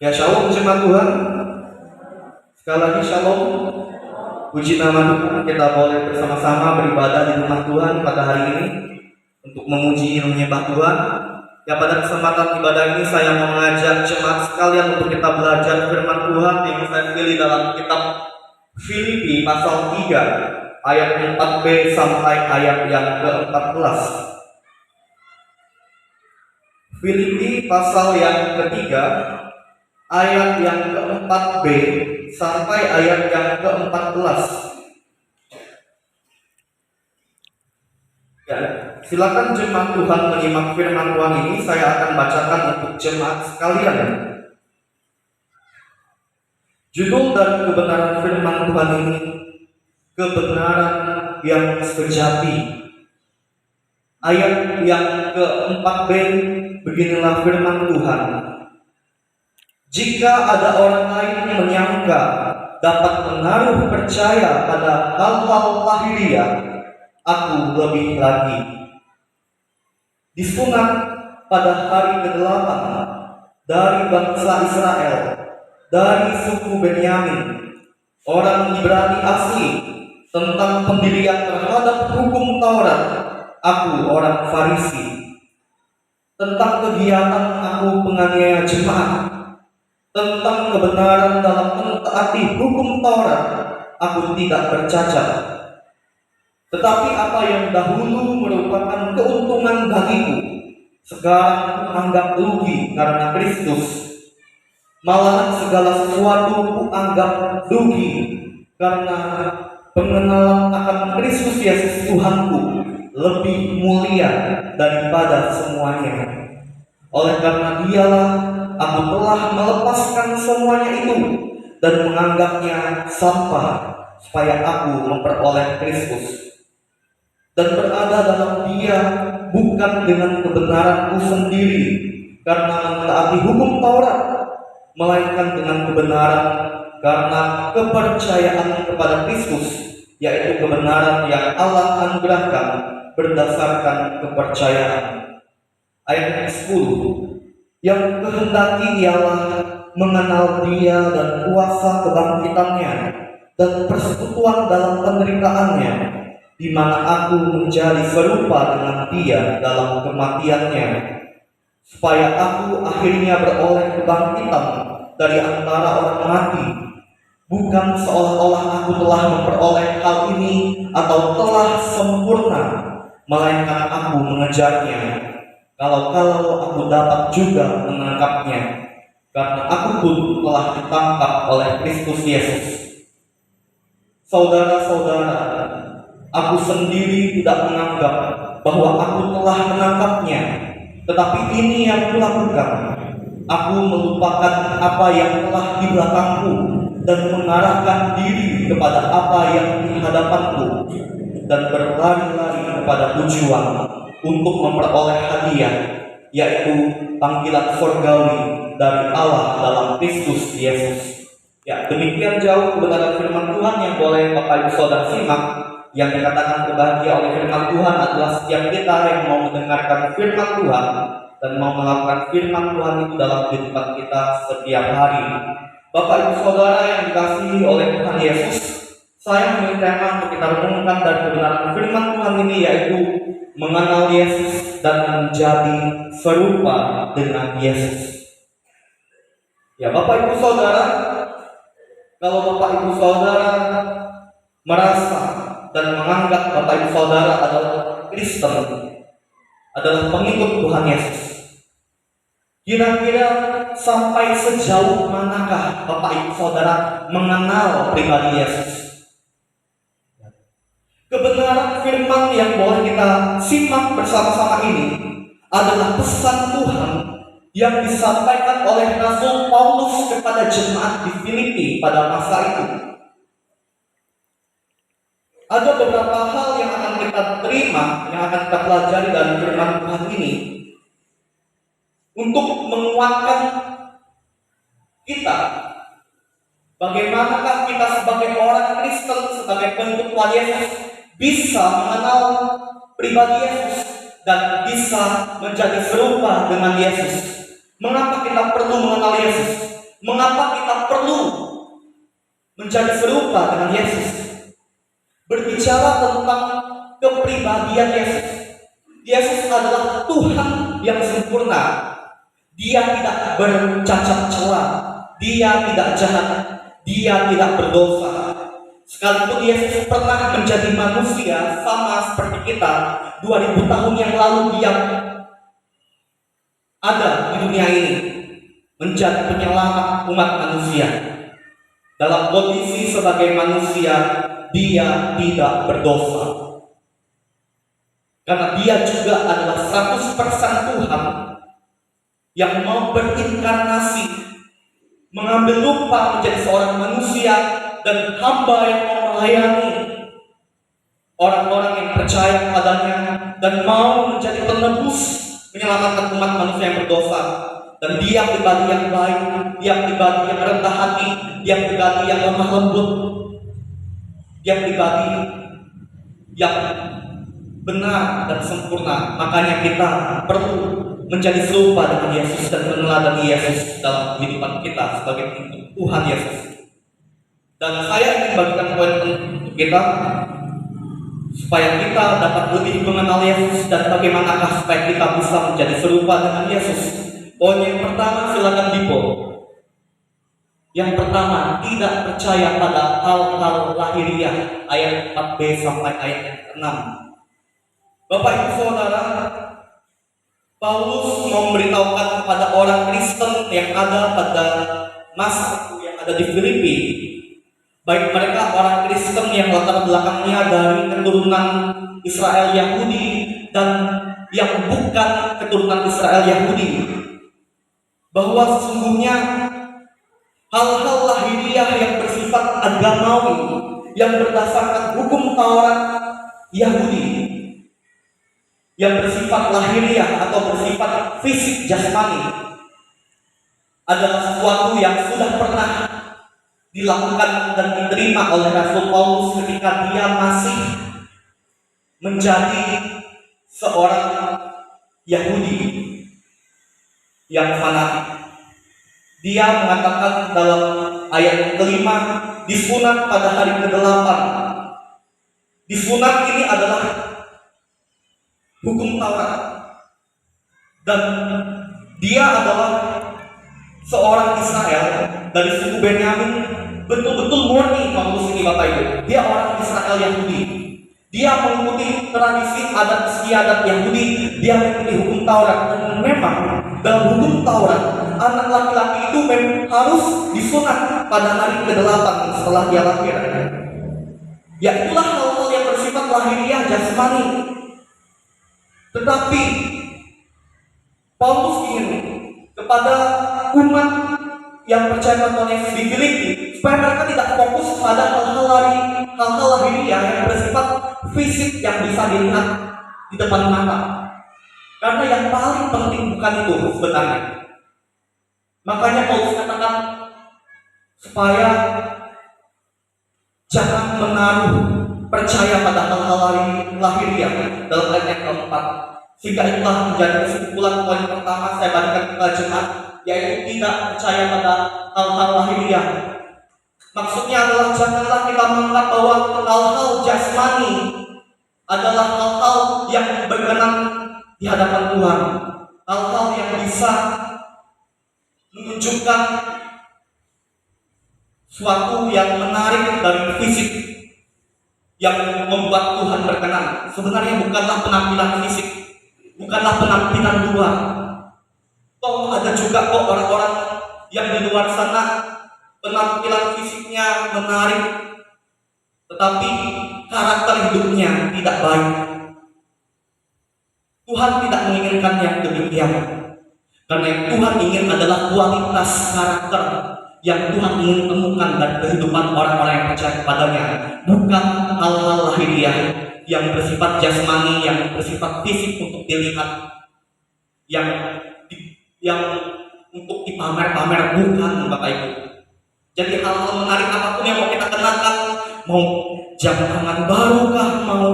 Ya, shalom jemaat Tuhan. Sekali lagi shalom. Puji nama Tuhan, kita boleh bersama-sama beribadah di rumah Tuhan pada hari ini untuk memuji menyembah Tuhan. Ya, pada kesempatan ibadah ini saya mau mengajak jemaat sekalian untuk kita belajar firman Tuhan yang saya pilih dalam kitab Filipi pasal 3 ayat 4b sampai ayat yang ke-14. Filipi pasal yang ketiga ayat yang ke-4b sampai ayat yang ke-14. Ya, silakan jemaat Tuhan menyimak firman Tuhan ini. Saya akan bacakan untuk jemaat sekalian. Judul dari kebenaran firman Tuhan ini, kebenaran yang sejati. Ayat yang ke-4b, beginilah firman Tuhan. Jika ada orang lain yang menyangka dapat menaruh percaya pada hal-hal lahiriah, aku lebih lagi. Disunat pada hari ke-8 dari bangsa Israel, dari suku Benyamin, orang Ibrani asli, tentang pendirian terhadap hukum Taurat, aku orang Farisi. Tentang kegiatan aku penganiaya jemaat, tentang kebenaran dalam mentaati hukum Taurat, aku tidak bercacat. Tetapi apa yang dahulu merupakan keuntungan bagiku, sekarang kuanggap rugi karena Kristus. Malahan segala sesuatu kuanggap rugi karena pengenalan akan Kristus Yesus Tuhanku lebih mulia daripada semuanya. Oleh karena Dialah aku telah melepaskan semuanya itu dan menganggapnya sampah supaya aku memperoleh Kristus dan berada dalam Dia, bukan dengan kebenaranku sendiri karena mentaati hukum Taurat, melainkan dengan kebenaran karena kepercayaan kepada Kristus, yaitu kebenaran yang Allah anugerahkan berdasarkan kepercayaan. Ayat 10, yang kehendaki ialah mengenal Dia dan kuasa kebangkitannya dan persekutuan dalam penderitaannya, di mana aku menjadi serupa dengan Dia dalam kematiannya, supaya aku akhirnya beroleh kebangkitan dari antara orang mati. Bukan seolah-olah aku telah memperoleh hal ini atau telah sempurna, melainkan aku mengejarnya. Kalau aku dapat juga menangkapnya, karena aku pun telah ditangkap oleh Kristus Yesus. Saudara-saudara, aku sendiri tidak menganggap bahwa aku telah menangkapnya, tetapi ini yang kulakukan. Aku melupakan apa yang telah di belakangku dan mengarahkan diri kepada apa yang di hadapanku, dan berlari-lari kepada tujuan untuk memperoleh hadiah, yaitu panggilan surgawi dari Allah dalam Kristus Yesus. Ya, demikian jauh kebenaran firman Tuhan yang boleh Bapak Ibu Saudara simak. Yang dikatakan berbahagia oleh firman Tuhan adalah setiap kita yang mau mendengarkan firman Tuhan dan mau melakukan firman Tuhan itu dalam kehidupan kita setiap hari. Bapak Ibu Saudara yang dikasihi oleh Tuhan Yesus, saya memiliki tema untuk kita renungkan dari kebenaran firman Tuhan ini, yaitu mengenal Yesus dan menjadi serupa dengan Yesus. Ya, Bapak Ibu Saudara, kalau Bapak Ibu Saudara merasa dan menganggap Bapak Ibu Saudara adalah Kristen, adalah pengikut Tuhan Yesus, kira-kira sampai sejauh manakah Bapak Ibu Saudara mengenal pribadi Yesus? Kebenaran firman yang boleh kita simak bersama-sama ini adalah pesan Tuhan yang disampaikan oleh Rasul Paulus kepada jemaat di Filipi pada masa itu. Ada beberapa hal yang akan kita terima, yang akan kita pelajari dari firman Tuhan ini untuk menguatkan kita. Bagaimanakah kita sebagai orang Kristen, sebagai pengikut Tuhan Yesus, bisa mengenal pribadi Yesus dan bisa menjadi serupa dengan Yesus. Mengapa kita perlu mengenal Yesus? Mengapa kita perlu menjadi serupa dengan Yesus? Berbicara tentang kepribadian Yesus. Yesus adalah Tuhan yang sempurna. Dia tidak bercacat celah. Dia tidak jahat. Dia tidak berdosa. Sekalipun Yesus pernah menjadi manusia sama seperti kita, 2000 tahun yang lalu dia ada di dunia ini menjadi penyelamat umat manusia. Dalam kondisi sebagai manusia, dia tidak berdosa. Karena dia juga adalah 100% Tuhan yang mau berinkarnasi, mengambil rupa menjadi seorang manusia dan hamba yang mau melayani orang-orang yang percaya kepadanya dan mau menjadi penebus, menyelamatkan umat manusia yang berdosa. Dan dia pribadi yang baik, dia pribadi yang rendah hati, dia pribadi yang lemah lembut, dia pribadi yang benar dan sempurna. Makanya kita perlu menjadi serupa dengan Yesus dan meneladani Yesus dalam kehidupan kita sebagai Tuhan Yesus. Dan saya ingin bagikan poin untuk kita supaya kita dapat lebih mengenal Yesus dan bagaimanakah supaya kita bisa menjadi serupa dengan Yesus. Poin yang pertama, silakan Dipo. Yang pertama, tidak percaya pada hal-hal lahiriah, ayat 4b sampai ayat 6. Bapak Ibu Saudara, Paulus mau memberitahukan kepada orang Kristen yang ada pada masa itu, yang ada di Filipi, baik mereka orang Kristen yang latar belakangnya dari keturunan Israel Yahudi dan yang bukan keturunan Israel Yahudi, bahwa sesungguhnya hal-hal lahiriah yang bersifat agamawi, yang berdasarkan hukum Taurat Yahudi, yang bersifat lahiriah atau bersifat fisik jasmani, adalah sesuatu yang sudah pernah dilakukan dan diterima oleh Rasul Paulus ketika dia masih menjadi seorang Yahudi yang fanatik. Dia mengatakan dalam ayat kelima, disunat pada hari ke-8. Disunat ini adalah hukum Taurat, dan dia adalah seorang Israel dari suku Benyamin, betul-betul murni Paulus ini, Bapak Ibu. Dia orang Israel Yahudi. Dia mengikuti tradisi adat istiadat Yahudi, dia mengikuti hukum Taurat. Dan memang dalam hukum Taurat, anak laki-laki itu memang harus disunat pada hari ke-8 setelah dia lahir. Ya, itulah hal-hal yang bersifat lahiriah jasmani. Tetapi Paulus ingin kepada umat yang percaya pada Yesus di Filipi supaya mereka tidak fokus pada hal-hal lahiriah yang bersifat fisik yang bisa dilihat di depan mata. Karena yang paling penting bukan itu sebenarnya. Makanya Paulus katakan supaya jangan menaruh percaya pada hal-hal lahiriah dalam ayat yang keempat. Sehingga itulah menjadi kesimpulan poin pertama saya bagikan kepada jemaat, yaitu tidak percaya pada hal-hal lahiriah. Maksudnya adalah janganlah kita menganggap bahwa hal-hal jasmani adalah hal-hal yang berkenan di hadapan Tuhan, hal-hal yang bisa menunjukkan suatu yang menarik dari fisik yang membuat Tuhan berkenan. Sebenarnya bukanlah penampilan fisik, bukanlah penampilan luar. Toh ada juga kok orang-orang yang di luar sana penampilan fisiknya menarik, tetapi karakter hidupnya tidak baik. Tuhan tidak menginginkan yang demikian. Karena yang Tuhan ingin adalah kualitas karakter yang Tuhan ingin temukan dari kehidupan orang-orang yang percaya kepadanya, bukan hal-hal lahiriah yang bersifat jasmani, yang bersifat fisik untuk dilihat, yang untuk dipamer-pamer, bukan, Bapak Ibu. Jadi hal-hal menarik apapun yang mau kita kenakan, mau jam tangan baru kah, mau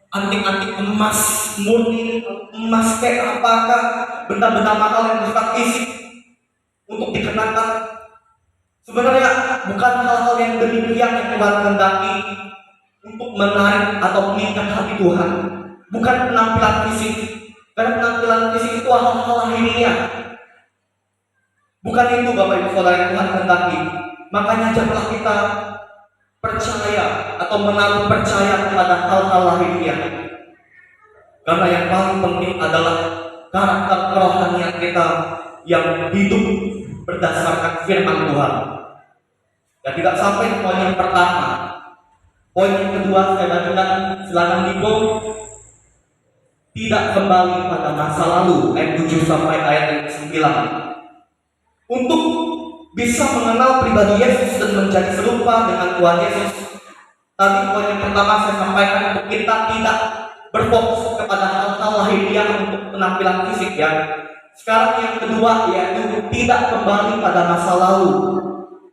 antik-antik emas murni, emas kayak apakah, benda-benda mahal yang bersifat fisik untuk dikenakan, Sebenarnya bukan hal-hal yang demikian yang Tuhan kehendaki untuk menarik atau mengikat hati Tuhan. Bukan penampilan fisik, karena penampilan fisik itu hal-hal lahiriah. Bukan itu Bapak Ibu Saudara yang Tuhan kehendaki. Makanya janganlah kita percaya atau menaruh percaya kepada hal-hal lahiriah. Karena yang paling penting adalah karakter kerohanian kita yang hidup berdasarkan firman Tuhan. Ya, tidak sampai ke poin yang pertama. Poin yang kedua saya bacakan, silakan Ibu. Tidak kembali pada masa lalu, ayat 7 sampai ayat yang 9. Untuk bisa mengenal pribadi Yesus dan menjadi serupa dengan Tuhan Yesus. Tadi poin yang pertama saya sampaikan untuk kita tidak berfokus kepada hal-hal lahiriah untuk penampilan fisik ya. Sekarang yang kedua yaitu tidak kembali pada masa lalu.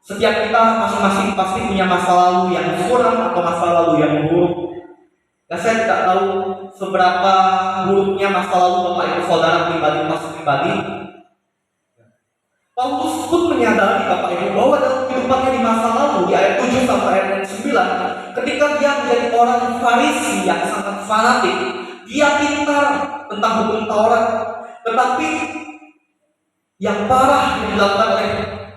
Setiap kita masing-masing pasti punya masa lalu yang suram atau masa lalu yang buruk. Ya, saya tidak tahu seberapa buruknya masa lalu Bapak Ibu Saudara pribadi. Paulus pun menyadari Bapak Ibu bahwa dalam kehidupannya di masa lalu di ayat 7 sampai ayat 9, ketika dia menjadi orang Farisi yang sangat fanatik, dia pintar tentang hukum Taurat, tetapi yang parah yang dilakukan oleh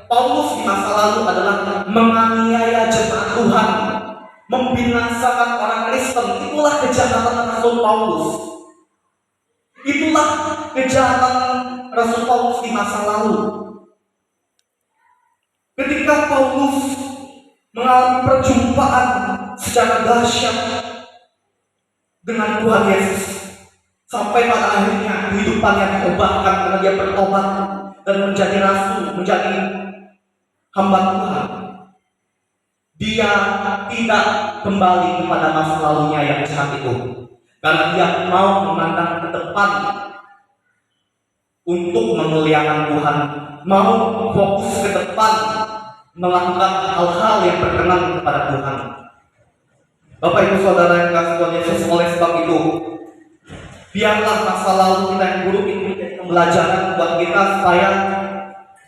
Paulus di masa lalu adalah menganiaya jemaat Tuhan, membinasakan orang Kristen. Itulah kejahatan Rasul Paulus. Itulah kejahatan Rasul Paulus di masa lalu. Ketika Paulus mengalami perjumpaan secara dahsyat dengan Tuhan Yesus, sampai pada akhirnya kehidupannya diubahkan karena dia bertobat dan menjadi rasul, menjadi hamba Tuhan. Dia tidak kembali kepada masa lalunya yang jahat itu, karena dia mau memandang ke depan untuk memuliakan Tuhan, mau fokus ke depan melakukan hal-hal yang berkenan kepada Tuhan. Bapak Ibu Saudara yang kasih Tuhan Yesus, oleh sebab itu biarlah masa lalu kita yang buruk itu menjadi pembelajaran buat kita supaya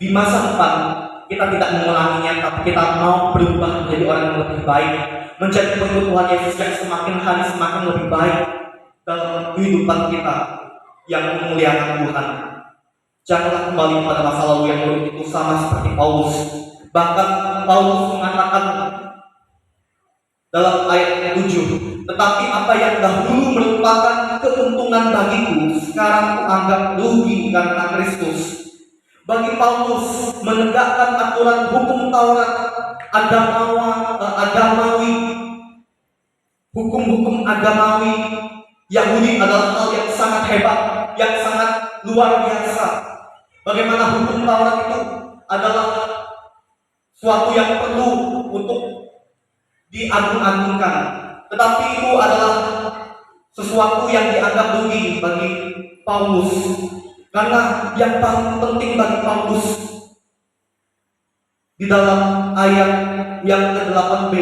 di masa depan kita tidak mengulanginya, tapi kita mau berubah menjadi orang yang lebih baik, menjadi pengikut Tuhan Yesus yang semakin hari semakin lebih baik dalam kehidupan kita yang memuliakan Tuhan. Janganlah kembali pada masa lalu yang buruk itu, sama seperti Paulus. Bahkan Paulus mengatakan dalam ayat 7, tetapi apa yang dahulu merupakan keuntungan bagiku, sekarang kuanggap rugi karena Kristus. Bagi Paulus, menegakkan aturan hukum Taurat, agamawi, hukum-hukum agamawi Yahudi adalah hal yang sangat hebat, yang sangat luar biasa. Bagaimana hukum Taurat itu adalah suatu yang perlu untuk diagung-agungkan, tetapi itu adalah sesuatu yang dianggap rugi bagi Paulus, karena yang paling penting bagi Paulus di dalam ayat yang ke-8b,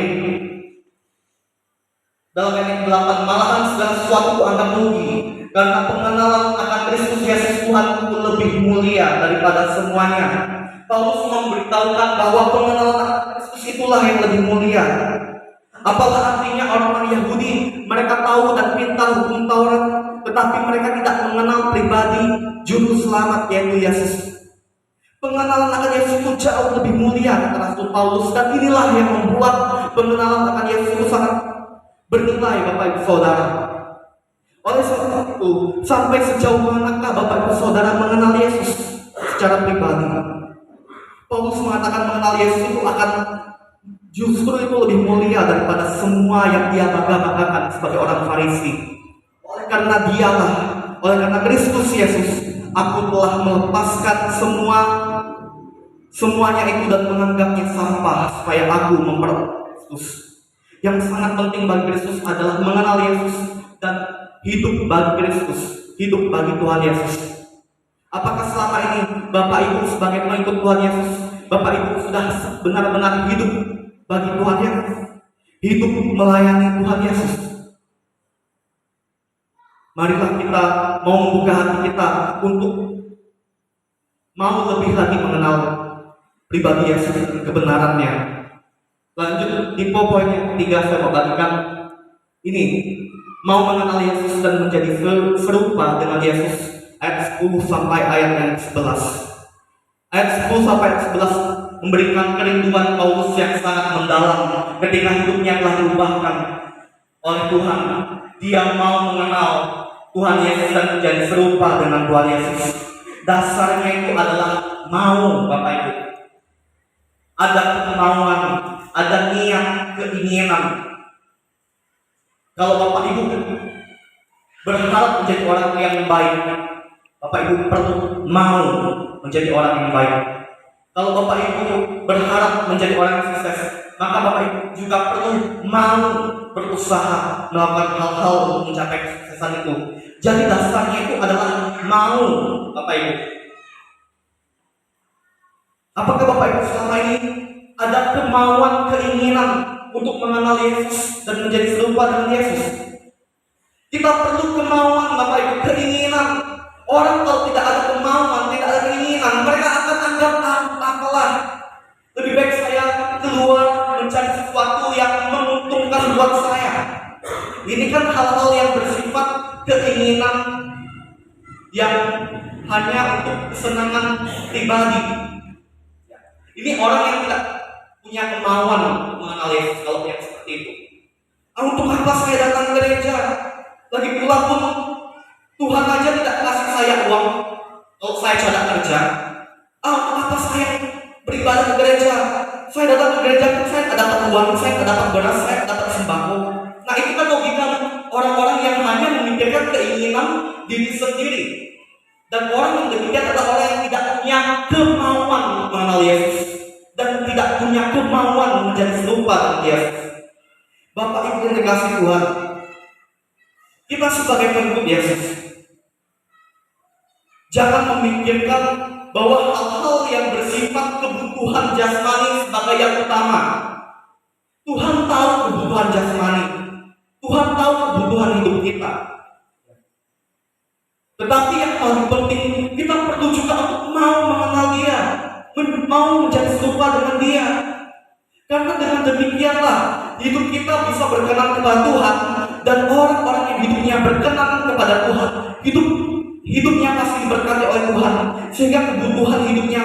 dalam ayat yang ke-8, malahan segala sesuatu anggap rugi karena pengenalan akan Kristus Yesus Tuhan itu lebih mulia daripada semuanya. Paulus memberitahukan bahwa pengenalan akan Kristus itulah yang lebih mulia. Apalah artinya orang-orang Yahudi, mereka tahu dan pintar hukum Taurat, tetapi mereka tidak mengenal pribadi juru selamat yaitu Yesus. Pengenalan akan Yesus itu jauh lebih mulia, kata Rasul Paulus, dan inilah yang membuat pengenalan akan Yesus itu sangat bernilai, Bapak Ibu Saudara. Oleh sebab itu, sampai sejauh manakah Bapak Ibu Saudara mengenal Yesus secara pribadi? Paulus mengatakan mengenal Yesus itu akan justru itu lebih mulia daripada semua yang dia bangga-banggakan sebagai orang Farisi. Oleh karena Kristus Yesus, aku telah melepaskan semuanya itu dan menganggapnya sampah supaya aku memperoleh Kristus. Yang sangat penting bagi Kristus adalah mengenal Yesus dan hidup bagi Kristus, hidup bagi Tuhan Yesus. Apakah selama ini Bapak Ibu sebagai pengikut Tuhan Yesus, Bapak Ibu sudah benar-benar hidup bagi Tuhan Yesus, hidup melayani Tuhan Yesus? Marilah kita mau membuka hati kita untuk mau lebih lagi mengenal pribadi Yesus dan kebenarannya. Lanjut di poin yang ketiga saya mau bagikan ini, mau mengenal Yesus dan menjadi serupa dengan Yesus. Ayat 10 sampai ayat yang 11. Ayat 10 sampai ayat 11 memberikan kerinduan Paulus yang sangat mendalam ketika hidupnya telah diubahkan oleh Tuhan. Dia mau mengenal Tuhan Yesus dan menjadi serupa dengan Tuhan Yesus. Dasarnya itu adalah mau, Bapak Ibu. Ada kemauan, ada niat, keinginan. Kalau Bapak Ibu berharap menjadi orang yang baik, Bapak Ibu perlu mau menjadi orang yang baik. Kalau Bapak Ibu berharap menjadi orang yang sukses, maka Bapak Ibu juga perlu mau berusaha melakukan hal-hal untuk mencapai kesuksesan itu. Jadi dasarnya itu adalah mau, Bapak Ibu. Apakah Bapak Ibu selama ini ada kemauan, keinginan untuk mengenal Yesus dan menjadi serupa dengan Yesus? Kita perlu kemauan, Bapak Ibu, keinginan. Orang kalau tidak ada kemauan, tidak ada keinginan, mereka akan anggap apalah. Lebih baik saya keluar mencari sesuatu yang menguntungkan buat saya. Ini kan hal-hal yang bersifat keinginan yang hanya untuk kesenangan pribadi. Ini orang yang tidak punya kemauan untuk mengenal Yesus kalau yang seperti itu. Untuk apa saya datang ke gereja? Lagi pula pun Tuhan aja tidak kasih saya uang kalau saya tidak kerja. Untuk apa saya beribadah ke gereja? Saya datang ke gereja, saya tidak dapat uang, saya tidak dapat beras, saya tidak dapat sembako. Nah itu kan logika orang-orang yang hanya memikirkan keinginan diri sendiri. Dan orang yang demikian adalah orang yang tidak punya kemauan mengenal Yesus dan tidak punya kemauan menjadi serupa dengan Yesus. Bapak Ibu yang dikasihi Tuhan, kita sebagai pengikut Yesus jangan memikirkan bahwa hal-hal yang bersifat kebutuhan jasmani sebagai yang utama. Tuhan tahu kebutuhan jasmani, Tuhan tahu kebutuhan hidup kita. Tetapi yang paling penting, kita perlu juga untuk mau mengenal Dia, mau menjadi serupa dengan Dia. Karena dengan demikianlah hidup kita bisa berkenan kepada Tuhan, dan orang-orang yang hidupnya berkenan kepada Tuhan, hidupnya pasti diberkati oleh Tuhan, sehingga kebutuhan hidupnya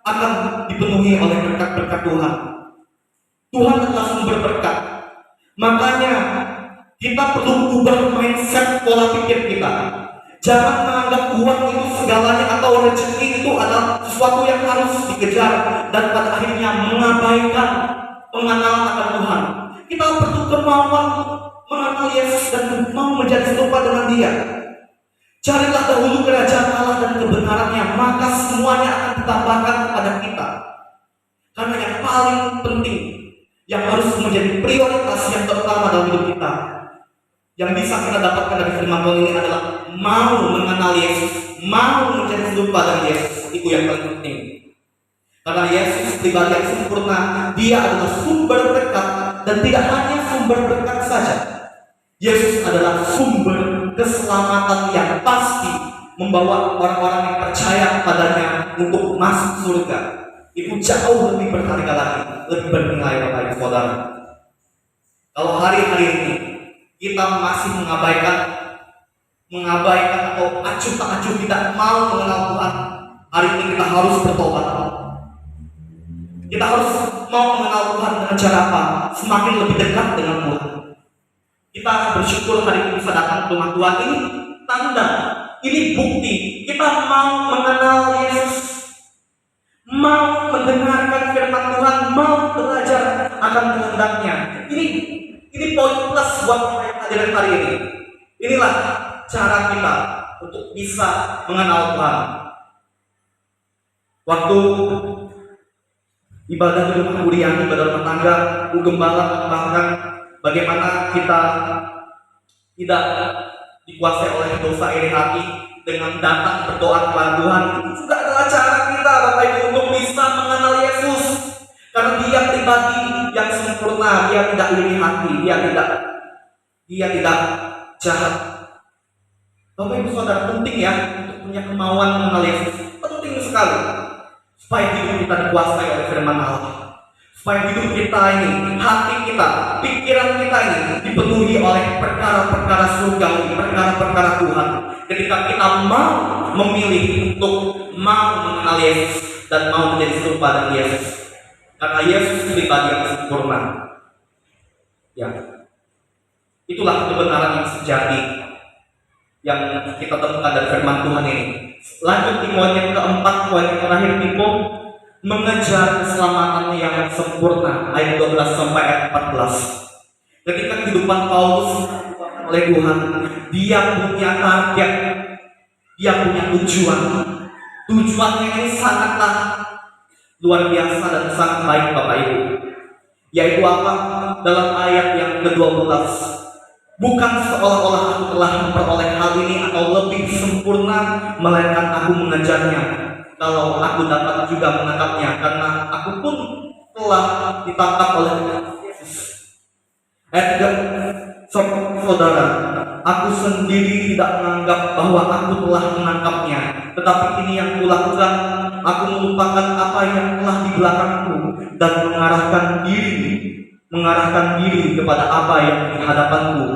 akan dipenuhi oleh berkat-berkat Tuhan. Tuhan adalah sumber berkat. Makanya kita perlu ubah mindset pola pikir kita. Jangan menganggap uang itu segalanya atau rezeki itu adalah sesuatu yang harus dikejar dan pada akhirnya mengabaikan pengenalan akan Tuhan. Kita perlu kemauan mengenal Yesus dan mau menjadi serupa dengan Dia. Carilah dahulu kerajaan Allah dan kebenarannya, maka semuanya akan ditambahkan kepada kita. Karena yang paling penting, yang harus menjadi prioritas yang terutama dalam hidup kita, yang bisa kita dapatkan dari firman Tuhan ini adalah mau mengenal Yesus, mau menjadi serupa dengan Yesus. Itu yang paling penting. Karena Yesus pribadi yang sempurna, Dia adalah sumber berkat, dan tidak hanya sumber berkat saja. Yesus adalah sumber keselamatan yang pasti membawa orang-orang yang percaya kepadanya untuk masuk surga. Itu jauh lebih berharga lagi, lebih bernilai Bapak Ibu Saudara. Kalau hari-hari ini kita masih mengabaikan atau acuh tak acuh tidak mau mengenal Tuhan, hari ini kita harus bertobat. Kita harus mau mengenal Tuhan dengan cara apa? Semakin lebih dekat dengan Tuhan. Kita bersyukur hari ini bisa datang ke rumah Tuhan. Ini tanda, ini bukti kita mau mengenal Yesus, mau mendengarkan firman Tuhan, mau belajar akan kehendaknya. Ini poin plus buat hadirin hari ini. Inilah cara kita untuk bisa mengenal Tuhan. Waktu ibadah di rumah Uriani, ibadah rumah tangga, Gembala bahkan bagaimana kita tidak dikuasai oleh dosa iri hati dengan datang berdoa kepada Tuhan. Itu juga adalah cara kita, Bapak Ibu, untuk bisa mengenal Yesus. Karena Dia pribadi yang sempurna, Dia tidak iri hati, Dia tidak jahat. Bapak Ibu Saudara, penting ya untuk punya kemauan mengenal Yesus. Penting sekali. supaya hidup kita dikuasai oleh firman Allah, supaya hidup kita ini, hati kita, pikiran kita ini dipenuhi oleh perkara-perkara surgawi, perkara-perkara Tuhan. Ketika kita mau memilih untuk mau mengenal Yesus dan mau menjadi serupa dengan Yesus, karena Yesus pribadi yang sempurna. Ya, itulah kebenaran yang sejati yang kita temukan dari firman Tuhan ini. Lanjut di poin yang keempat, poin yang terakhir, Timo mengejar keselamatan yang sempurna, ayat 12 sampai ayat 14. Ketika kehidupan Paulus oleh Tuhan, dia punya target, dia punya tujuan. Tujuannya ini sangatlah luar biasa dan sangat baik, Bapak Ibu. Yaitu apa? Dalam ayat yang ke-12, bukan seolah-olah aku telah memperoleh hal ini atau lebih sempurna, melainkan aku mengejarnya, kalau aku dapat juga menangkapnya, karena aku pun telah ditangkap oleh Yesus. Saudara, aku sendiri tidak menganggap bahwa aku telah menangkapnya, tetapi ini yang kulakukan, aku melupakan apa yang telah di belakangku dan mengarahkan diri kepada apa yang di hadapanku,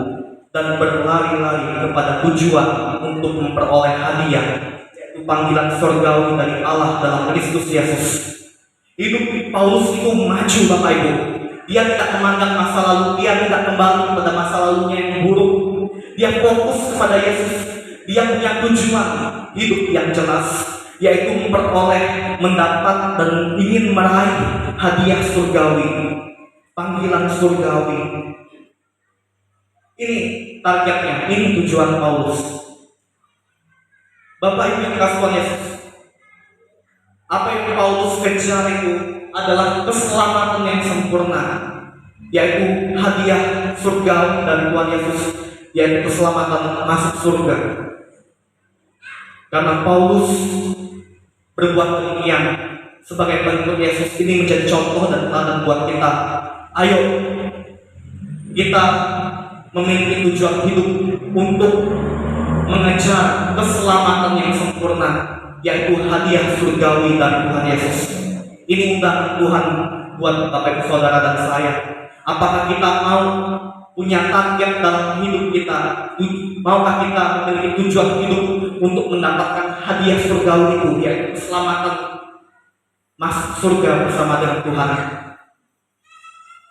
dan berlari-lari kepada tujuan untuk memperoleh hadiah, yaitu panggilan surgawi dari Allah dalam Kristus Yesus. Hidup Paulus itu maju, Bapak Ibu. Dia tidak memandang masa lalu, dia tidak kembali pada masa lalunya yang buruk. Dia fokus kepada Yesus. Dia punya tujuan hidup yang jelas, yaitu memperoleh, mendapat, dan ingin meraih hadiah surgawi, panggilan surgawi. Ini targetnya, ini tujuan Paulus. Bapak Ibu yang dikasihi Tuhan Yesus, apa yang Paulus kejar itu adalah keselamatan yang sempurna, yaitu hadiah surga dari Tuhan Yesus, yaitu keselamatan masuk surga. Karena Paulus berbuat demikian sebagai bentuk Yesus ini menjadi contoh dan teladan buat kita. Ayo kita memiliki tujuan hidup untuk mengejar keselamatan yang sempurna, yaitu hadiah surgawi dari Tuhan Yesus. Ini undangan Tuhan buat Bapak Ibu Saudara dan saya. Apakah kita mau punya target dalam hidup kita? Maukah kita memiliki tujuan hidup untuk mendapatkan hadiah surgawi itu, yaitu keselamatan masuk surga bersama dengan Tuhan?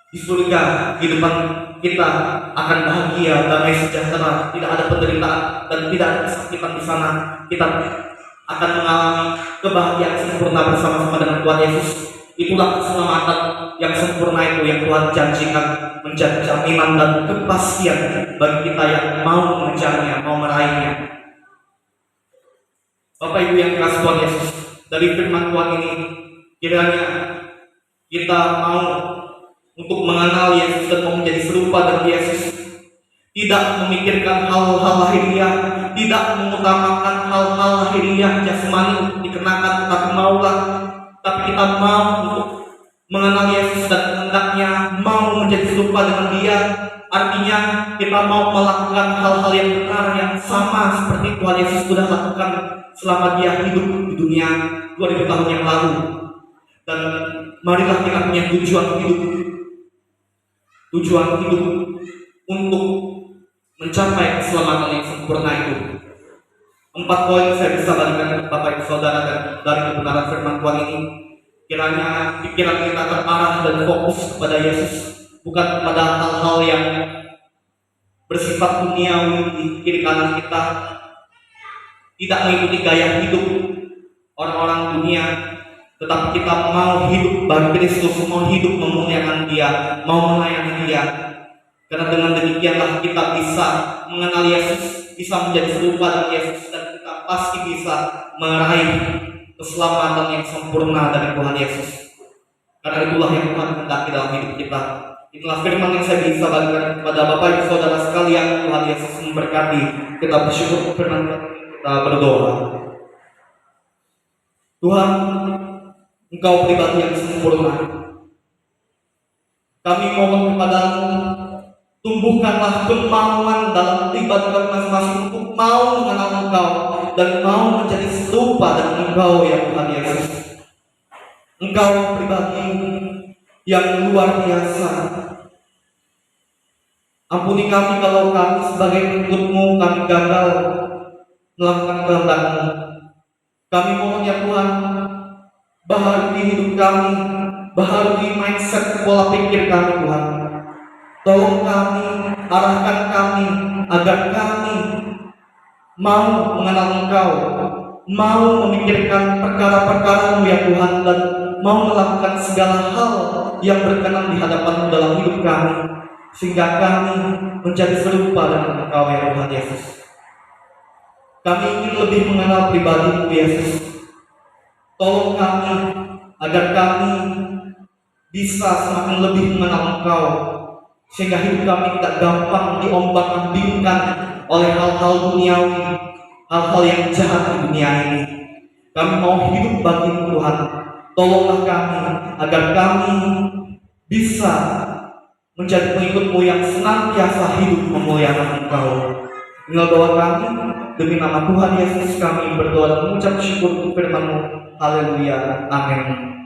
Di surga, di depan kita akan bahagia, damai sejahtera, tidak ada penderitaan dan tidak ada kesakitan di sana. Kita akan mengalami kebahagiaan sempurna bersama-sama dengan Tuhan Yesus. Itulah keselamatan yang sempurna itu yang Tuhan janjikan, menjadi jaminan dan kepastian bagi kita yang mau mengejarnya, mau meraihnya. Bapak Ibu yang dikasihi Tuhan Yesus, dari firman Tuhan ini, kiranya kita mau untuk mengenal Yesus dan mau menjadi serupa dengan Yesus, tidak memikirkan hal-hal lahiriah, tidak mengutamakan hal-hal lahiriah jasmani untuk dikenakan, tetapi maulah, tapi kita mau untuk mengenal Yesus dan kehendaknya, mau menjadi serupa dengan Dia. Artinya kita mau melakukan hal-hal yang benar, yang sama seperti Tuhan Yesus sudah lakukan selama Dia hidup di dunia 2000 tahun yang lalu. Dan marilah kita punya tujuan hidup untuk mencapai keselamatan yang sempurna itu. 4 poin saya bisa bagikan Bapak Ibu Saudara dari kebenaran firman Tuhan ini. Kiranya pikiran kita terarah dan fokus kepada Yesus, bukan pada hal-hal yang bersifat duniawi di kiri kanan kita, tidak mengikuti gaya hidup orang-orang dunia, tetapi kita mau hidup bagi Kristus, mau hidup memuliakan Dia, mau melayani Dia. Karena dengan demikianlah kita bisa mengenal Yesus, bisa menjadi serupa dengan Yesus, dan kita pasti bisa meraih keselamatan yang sempurna dari Tuhan Yesus. Karena itulah yang Tuhan hendaki dalam hidup kita. Itulah firman yang saya bisa bagikan kepada Bapak Ibu Saudara sekalian. Tuhan Yesus memberkati. Kita bersyukur firman, kita berdoa. Tuhan, Engkau pribadi yang sempurna. Kami mohon kepadamu, tumbuhkanlah kemauan dalam pribadi kami masing-masing untuk mau mengenal Engkau dan mau menjadi serupa dengan Engkau ya Tuhan Yesus. Engkau pribadi yang luar biasa. Ampuni kami kalau kami sebagai pengikut-Mu kami gagal melakukan kehendak-Mu. Kami mohon ya Tuhan, baharui hidup kami, baharui mindset pola pikir kami Tuhan. Tolong kami, arahkan kami agar kami mau mengenal Engkau, mau memikirkan perkara-perkara-Mu ya Tuhan, dan mau melakukan segala hal yang berkenan di hadapan-Mu dalam hidup kami, sehingga kami menjadi serupa dengan Engkau ya Tuhan Yesus. Kami ingin lebih mengenal pribadi-Mu Yesus. Tolong kami agar kami bisa semakin lebih mengenal Engkau, sehingga hidup kami tidak gampang diombang-ambingkan oleh hal-hal duniawi, hal-hal yang jahat di dunia ini. Kami mau hidup bagi-Mu Tuhan. Tolonglah kami agar kami bisa menjadi pengikut-Mu yang senantiasa hidup memuliakan Engkau. Inilah doa kami, demi nama Tuhan Yesus kami berdoa dan mengucap syukur untuk firman-Mu. Haleluya, amin.